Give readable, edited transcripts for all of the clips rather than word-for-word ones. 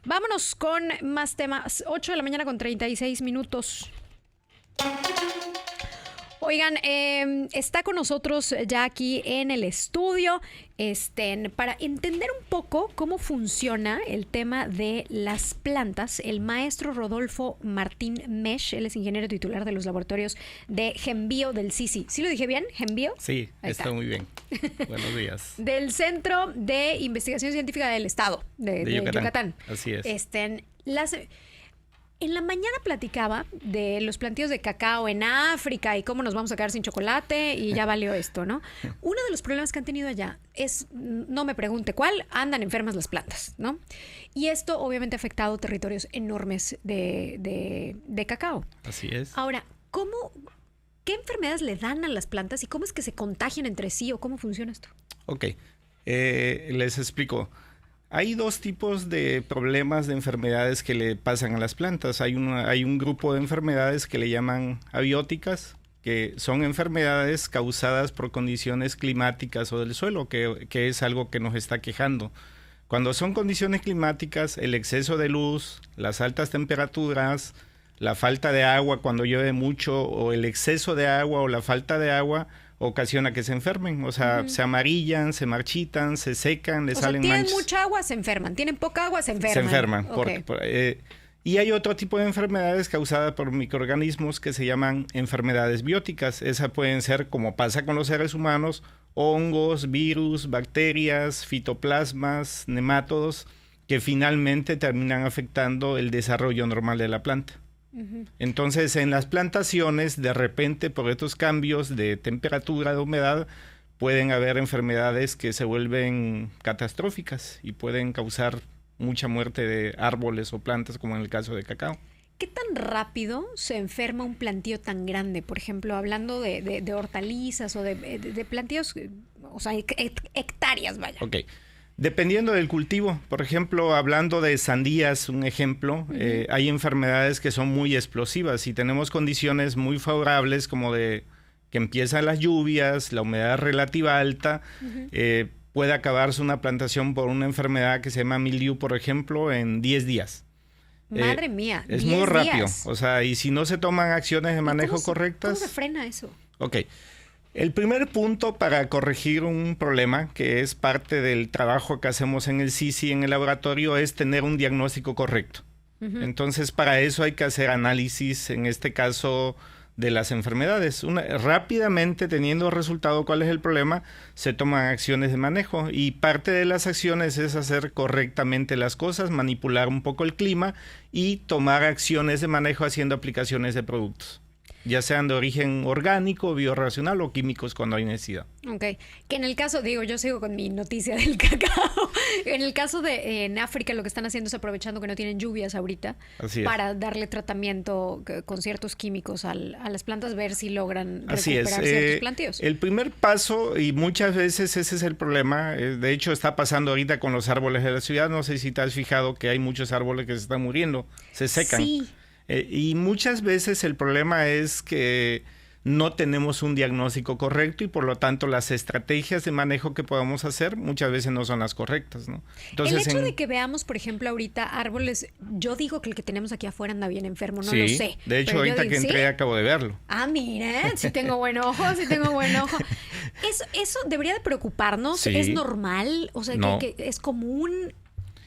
Vámonos con más temas. 8 de la mañana con 36 minutos. Oigan, está con nosotros ya aquí en el estudio para entender un poco cómo funciona el tema de las plantas, el maestro Rodolfo Martín Mesch. Él es ingeniero titular de los laboratorios de GenBio del CICI. ¿Sí lo dije bien? ¿GenBio? Sí, está muy bien. Buenos días. Del Centro de Investigación Científica del Estado de Yucatán. Así es. En la mañana platicaba de los plantíos de cacao en África y cómo nos vamos a quedar sin chocolate y ya valió esto, ¿no? Uno de los problemas que han tenido allá es, no me pregunte cuál, andan enfermas las plantas, ¿no? Y esto obviamente ha afectado territorios enormes de cacao. Así es. Ahora, ¿qué enfermedades le dan a las plantas y cómo es que se contagian entre sí o cómo funciona esto? Ok, les explico. Hay dos tipos de problemas de enfermedades que le pasan a las plantas. Hay un grupo de enfermedades que le llaman abióticas, que son enfermedades causadas por condiciones climáticas o del suelo, que es algo que nos está quejando. Cuando son condiciones climáticas, el exceso de luz, las altas temperaturas, la falta de agua cuando llueve mucho, o el exceso de agua o la falta de agua, ocasiona que se enfermen, o sea, se amarillan, se marchitan, se secan, les salen manchas. Tienen mucha agua, se enferman, tienen poca agua, se enferman. Se enferman. Okay. Y hay otro tipo de enfermedades causadas por microorganismos que se llaman enfermedades bióticas. Esas pueden ser, como pasa con los seres humanos, hongos, virus, bacterias, fitoplasmas, nemátodos, que finalmente terminan afectando el desarrollo normal de la planta. Entonces, en las plantaciones, de repente, por estos cambios de temperatura, de humedad, pueden haber enfermedades que se vuelven catastróficas y pueden causar mucha muerte de árboles o plantas, como en el caso de cacao. ¿Qué tan rápido se enferma un plantío tan grande? Por ejemplo, hablando de hortalizas o de plantíos, o sea, hectáreas, vaya. Ok. Dependiendo del cultivo, por ejemplo, hablando de sandías, un ejemplo, hay enfermedades que son muy explosivas y tenemos condiciones muy favorables como de que empiezan las lluvias, la humedad relativa alta, puede acabarse una plantación por una enfermedad que se llama mildiu, por ejemplo, en 10 días. Madre mía, es muy rápido, o sea, y si no se toman acciones de manejo correctas... ¿Cómo se frena eso? Ok. El primer punto para corregir un problema, que es parte del trabajo que hacemos en el CICI, en el laboratorio, es tener un diagnóstico correcto. Entonces, para eso hay que hacer análisis, en este caso, de las enfermedades. Rápidamente, teniendo resultado cuál es el problema, se toman acciones de manejo. Y parte de las acciones es hacer correctamente las cosas, manipular un poco el clima y tomar acciones de manejo haciendo aplicaciones de productos, ya sean de origen orgánico, biorracional o químicos cuando hay necesidad. Ok, que en el caso, yo sigo con mi noticia del cacao. En el caso en África lo que están haciendo es aprovechando que no tienen lluvias ahorita para darle tratamiento con ciertos químicos a las plantas, ver si logran recuperar ciertos plantíos. El primer paso, y muchas veces ese es el problema, de hecho está pasando ahorita con los árboles de la ciudad, no sé si te has fijado que hay muchos árboles que se están muriendo, se secan. Sí. Y muchas veces el problema es que no tenemos un diagnóstico correcto y por lo tanto las estrategias de manejo que podamos hacer muchas veces no son las correctas, ¿no? Entonces, el hecho de que veamos, por ejemplo, ahorita árboles, yo digo que el que tenemos aquí afuera anda bien enfermo, no lo sé. De hecho, ahorita que entré acabo de verlo. Ah, mira, sí tengo buen ojo, Eso debería de preocuparnos, sí. ¿Es normal? O sea, no. que es común.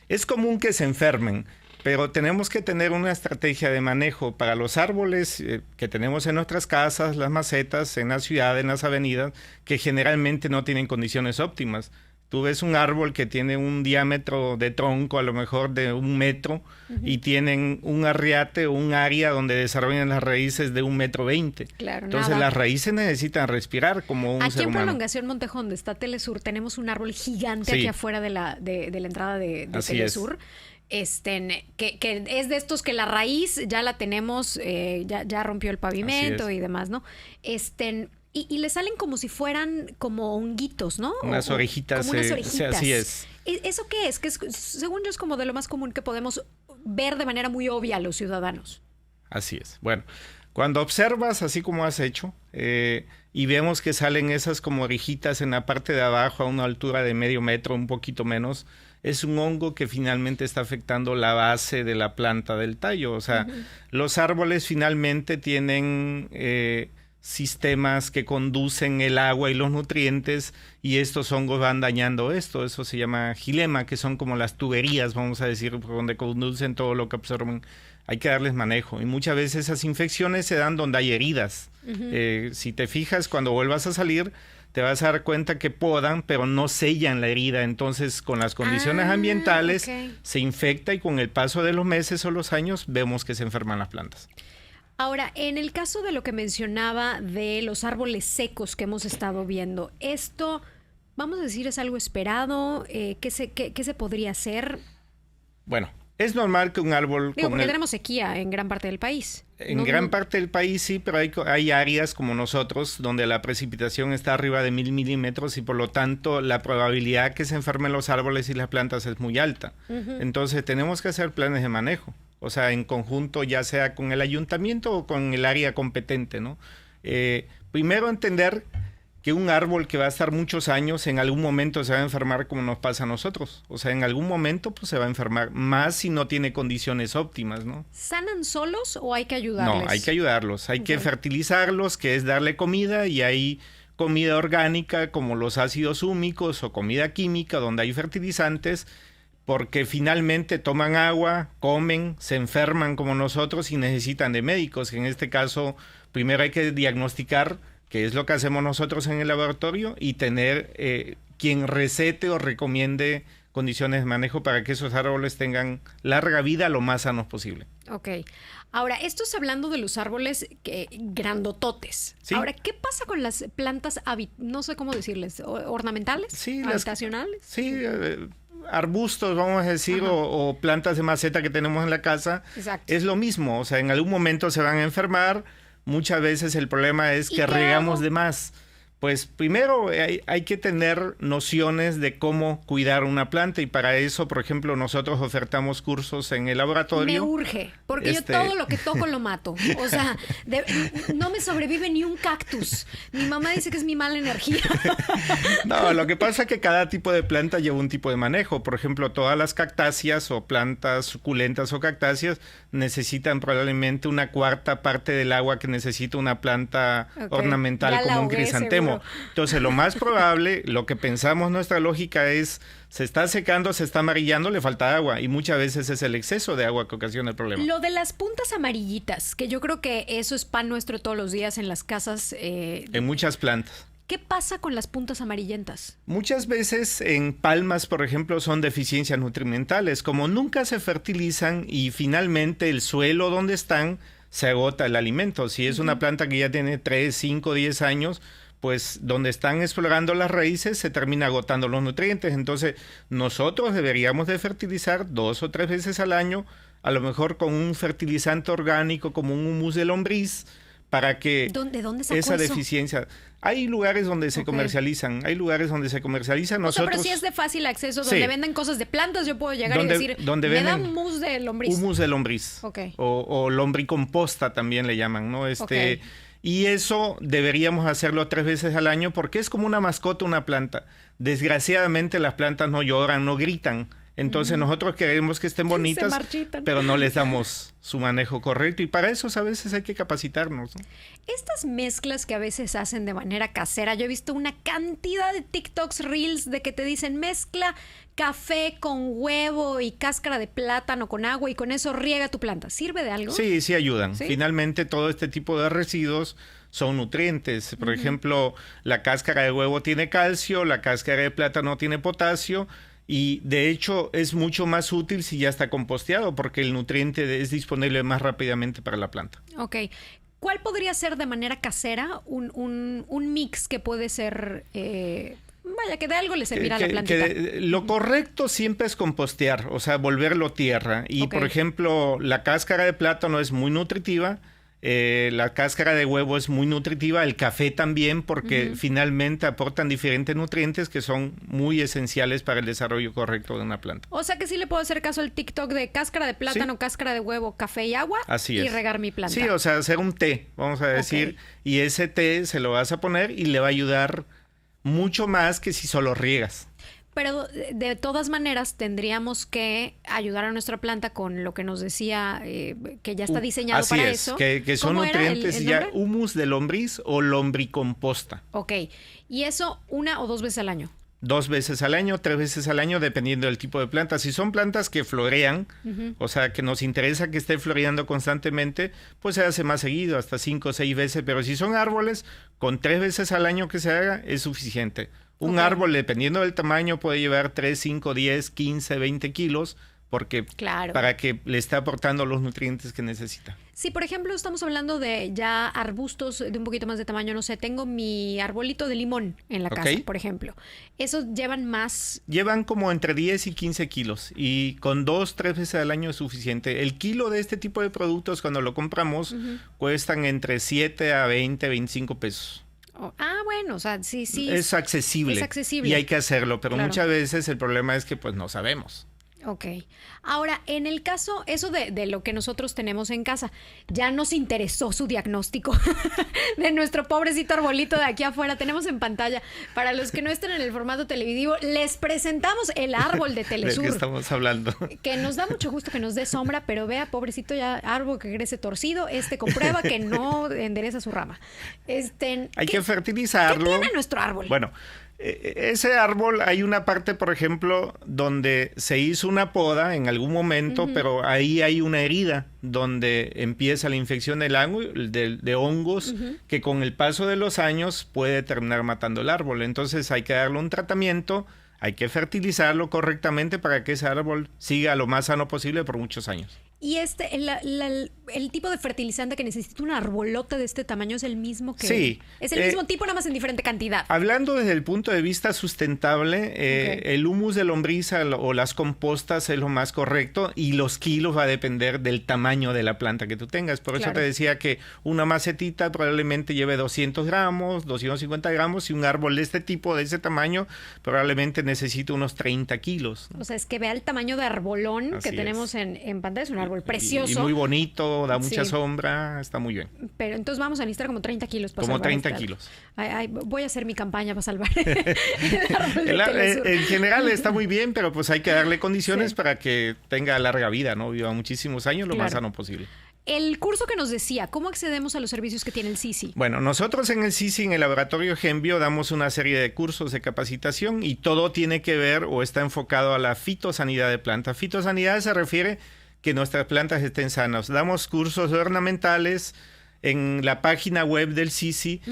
Es común que se enfermen. Pero tenemos que tener una estrategia de manejo para los árboles que tenemos en nuestras casas, las macetas, en la ciudad, en las avenidas, que generalmente no tienen condiciones óptimas. Tú ves un árbol que tiene un diámetro de tronco a lo mejor de 1 metro y tienen un arriate o un área donde desarrollan las raíces de 1,20 m. Claro, entonces las raíces necesitan respirar como un ser humano. Aquí en Prolongación Montejo, donde está Telesur, tenemos un árbol gigante aquí afuera de la entrada de Telesur. Que es de estos que la raíz ya la tenemos, ya rompió el pavimento y demás, ¿no? Y le salen como si fueran como honguitos, ¿no? Unas orejitas. Como unas orejitas. Así es. ¿Eso qué es? Que según yo es como de lo más común que podemos ver de manera muy obvia a los ciudadanos. Así es. Bueno, cuando observas, así como has hecho, y vemos que salen esas como orejitas en la parte de abajo a una altura de medio metro, un poquito menos, es un hongo que finalmente está afectando la base de la planta del tallo. O sea, los árboles finalmente tienen sistemas que conducen el agua y los nutrientes, y estos hongos van dañando esto. Eso se llama xilema, que son como las tuberías, vamos a decir, por donde conducen todo lo que absorben. Hay que darles manejo, y muchas veces esas infecciones se dan donde hay heridas. Si te fijas, cuando vuelvas a salir, te vas a dar cuenta que podan, pero no sellan la herida. Entonces, con las condiciones ambientales, se infecta, y con el paso de los meses o los años, vemos que se enferman las plantas. Ahora, en el caso de lo que mencionaba de los árboles secos que hemos estado viendo, esto, vamos a decir, es algo esperado. ¿Qué se podría hacer? Bueno, es normal que un árbol... porque tenemos sequía en gran parte del país. En gran parte del país sí, pero hay áreas como nosotros donde la precipitación está arriba de 1000 milímetros, y por lo tanto la probabilidad que se enfermen los árboles y las plantas es muy alta. Entonces tenemos que hacer planes de manejo. O sea, en conjunto, ya sea con el ayuntamiento o con el área competente, ¿no? Primero, entender que un árbol que va a estar muchos años, en algún momento se va a enfermar, como nos pasa a nosotros. O sea, en algún momento pues se va a enfermar, más si no tiene condiciones óptimas, ¿no? ¿Sanan solos o hay que ayudarles? No, hay que ayudarlos. Hay que fertilizarlos, que es darle comida, y hay comida orgánica como los ácidos húmicos, o comida química donde hay fertilizantes, porque finalmente toman agua, comen, se enferman como nosotros y necesitan de médicos. En este caso, primero hay que diagnosticar, que es lo que hacemos nosotros en el laboratorio, y tener quien recete o recomiende condiciones de manejo para que esos árboles tengan larga vida lo más sanos posible. Ok. Ahora, esto es hablando de los árboles grandototes. ¿Sí? Ahora, ¿qué pasa con las plantas, no sé cómo decirles, ornamentales? Sí, habitacionales? Arbustos, vamos a decir, o plantas de maceta que tenemos en la casa. Exacto. Es lo mismo. O sea, en algún momento se van a enfermar. Muchas veces el problema es que regamos de más. Pues primero hay que tener nociones de cómo cuidar una planta, y para eso, por ejemplo, nosotros ofertamos cursos en el laboratorio. Me urge, porque yo todo lo que toco lo mato. O sea, no me sobrevive ni un cactus. Mi mamá dice que es mi mala energía. No, lo que pasa es que cada tipo de planta lleva un tipo de manejo. Por ejemplo, todas las cactáceas o plantas suculentas o cactáceas necesitan probablemente una cuarta parte del agua que necesita una planta ornamental como un crisantemo. Entonces, lo más probable, lo que pensamos, nuestra lógica es, se está secando, se está amarillando, le falta agua, y muchas veces es el exceso de agua que ocasiona el problema. Lo de las puntas amarillitas, que yo creo que eso es pan nuestro todos los días en las casas. En muchas plantas. ¿Qué pasa con las puntas amarillentas? Muchas veces en palmas, por ejemplo, son deficiencias nutrimentales. Como nunca se fertilizan y finalmente el suelo donde están se agota el alimento. Si es una planta que ya tiene 3, 5, 10 años, pues donde están explorando las raíces se termina agotando los nutrientes. Entonces nosotros deberíamos de fertilizar 2 o 3 veces al año, a lo mejor con un fertilizante orgánico como un humus de lombriz, para que ¿Dónde sacó esa eso? deficiencia... Hay lugares donde se comercializan, Nosotros, o sea, pero si es de fácil acceso, donde venden cosas de plantas, yo puedo llegar y decir, me da humus de lombriz. Humus de lombriz. O lombricomposta también le llaman, ¿no? Y eso deberíamos hacerlo 3 veces al año, porque es como una mascota, una planta. Desgraciadamente las plantas no lloran, no gritan. Entonces nosotros queremos que estén bonitas, pero no les damos su manejo correcto, y para eso a veces hay que capacitarnos, ¿no? Estas mezclas que a veces hacen de manera casera, yo he visto una cantidad de TikToks, Reels, de que te dicen mezcla café con huevo y cáscara de plátano con agua y con eso riega tu planta. ¿Sirve de algo? Sí, sí ayudan. ¿Sí? Finalmente todo este tipo de residuos son nutrientes. Por ejemplo, la cáscara de huevo tiene calcio, la cáscara de plátano tiene potasio, y de hecho es mucho más útil si ya está composteado, porque el nutriente es disponible más rápidamente para la planta. Ok. ¿Cuál podría ser de manera casera un mix que puede ser... vaya, que de algo le servirá a la plantita? Lo correcto siempre es compostear, o sea, volverlo tierra. Y por ejemplo, la cáscara de plátano es muy nutritiva, la cáscara de huevo es muy nutritiva, el café también, porque finalmente aportan diferentes nutrientes que son muy esenciales para el desarrollo correcto de una planta. O sea que sí le puedo hacer caso al TikTok de cáscara de plátano, cáscara de huevo, café y agua. Así es. Y regar mi planta. Sí, o sea, hacer un té, vamos a decir, y ese té se lo vas a poner y le va a ayudar mucho más que si solo riegas. Pero de todas maneras tendríamos que ayudar a nuestra planta con lo que nos decía que ya está diseñado Así para es, eso. que son ¿Cómo era nutrientes el ya nombre? humus de lombriz o lombricomposta. Ok. ¿Y eso 1 o 2 veces al año? 2 veces al año, 3 veces al año, dependiendo del tipo de planta. Si son plantas que florean, o sea, que nos interesa que esté floreando constantemente, pues se hace más seguido, hasta 5 o 6 veces. Pero si son árboles, con 3 veces al año que se haga es suficiente. Un árbol, dependiendo del tamaño, puede llevar 3, 5, 10, 15, 20 kilos, porque para que le esté aportando los nutrientes que necesita. Si, por ejemplo, estamos hablando de ya arbustos de un poquito más de tamaño, no sé, tengo mi arbolito de limón en la casa, por ejemplo. ¿Esos llevan más? Llevan como entre 10 y 15 kilos y con 2, 3 veces al año es suficiente. El kilo de este tipo de productos, cuando lo compramos, cuestan entre 7 a 20, 25 pesos. Bueno, o sea, sí. Es accesible. Es accesible. Y hay que hacerlo, pero muchas veces el problema es que pues no sabemos. Ok. Ahora, en el caso, eso de lo que nosotros tenemos en casa, ya nos interesó su diagnóstico de nuestro pobrecito arbolito de aquí afuera. Tenemos en pantalla, para los que no estén en el formato televisivo, les presentamos el árbol de Telesur. ¿De qué estamos hablando? Que nos da mucho gusto que nos dé sombra, pero vea, pobrecito ya árbol que crece torcido, comprueba que no endereza su rama. Hay que fertilizarlo. ¿Qué tiene nuestro árbol? Bueno, ese árbol, hay una parte, por ejemplo, donde se hizo una poda en algún momento, pero ahí hay una herida donde empieza la infección de hongos que con el paso de los años puede terminar matando el árbol. Entonces hay que darle un tratamiento, hay que fertilizarlo correctamente para que ese árbol siga lo más sano posible por muchos años. Y el tipo de fertilizante que necesita un arbolote de este tamaño es el mismo que... Sí. Es el mismo tipo, nada más en diferente cantidad. Hablando desde el punto de vista sustentable, el humus de lombriz o las compostas es lo más correcto y los kilos va a depender del tamaño de la planta que tú tengas. Por eso te decía que una macetita probablemente lleve 200 gramos, 250 gramos y un árbol de este tipo, de ese tamaño, probablemente necesite unos 30 kilos. O sea, es que vea el tamaño de arbolón que tenemos en pantalla. Es un árbol precioso. Y muy bonito, da mucha sombra, está muy bien. Pero entonces vamos a necesitar como 30 kilos para como salvar 30 kilos. Voy a hacer mi campaña para salvar el árbol de Telesur. En general está muy bien, pero pues hay que darle condiciones para que tenga larga vida, ¿no? Viva muchísimos años, lo más sano posible. El curso que nos decía, ¿cómo accedemos a los servicios que tiene el CICI? Bueno, nosotros en el CICI, en el Laboratorio Genbio, damos una serie de cursos de capacitación y todo tiene que ver o está enfocado a la fitosanidad de plantas. Fitosanidad se refiere que nuestras plantas estén sanas. Damos cursos ornamentales en la página web del CICI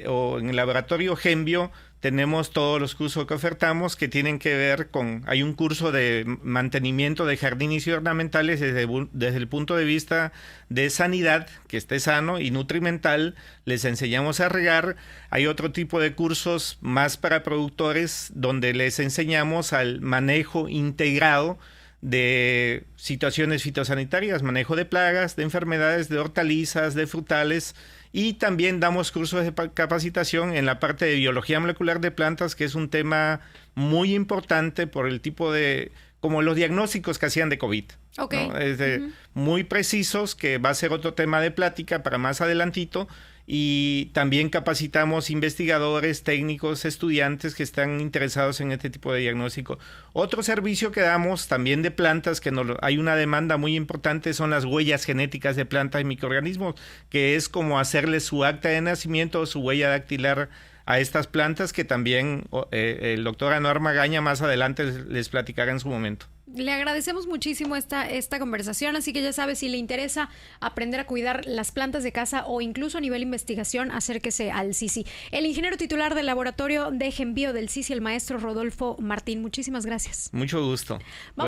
o en el Laboratorio Genbio. Tenemos todos los cursos que ofertamos que tienen que ver con... Hay un curso de mantenimiento de jardines y ornamentales desde el punto de vista de sanidad, que esté sano, y nutrimental. Les enseñamos a regar. Hay otro tipo de cursos más para productores donde les enseñamos al manejo integrado de situaciones fitosanitarias, manejo de plagas, de enfermedades, de hortalizas, de frutales, y también damos cursos de capacitación en la parte de biología molecular de plantas, que es un tema muy importante por el tipo de, como los diagnósticos que hacían de COVID. Okay. ¿No? Muy precisos, que va a ser otro tema de plática para más adelantito. Y también capacitamos investigadores, técnicos, estudiantes que están interesados en este tipo de diagnóstico. Otro servicio que damos también de plantas, que hay una demanda muy importante, son las huellas genéticas de plantas y microorganismos, que es como hacerle su acta de nacimiento o su huella dactilar a estas plantas, que también el doctor Anuar Magaña más adelante les platicará en su momento. Le agradecemos muchísimo esta conversación, así que ya sabe, si le interesa aprender a cuidar las plantas de casa o incluso a nivel investigación, acérquese al CICI. El ingeniero titular del laboratorio de Genbio del CICI, el maestro Rodolfo Martín, muchísimas gracias. Mucho gusto.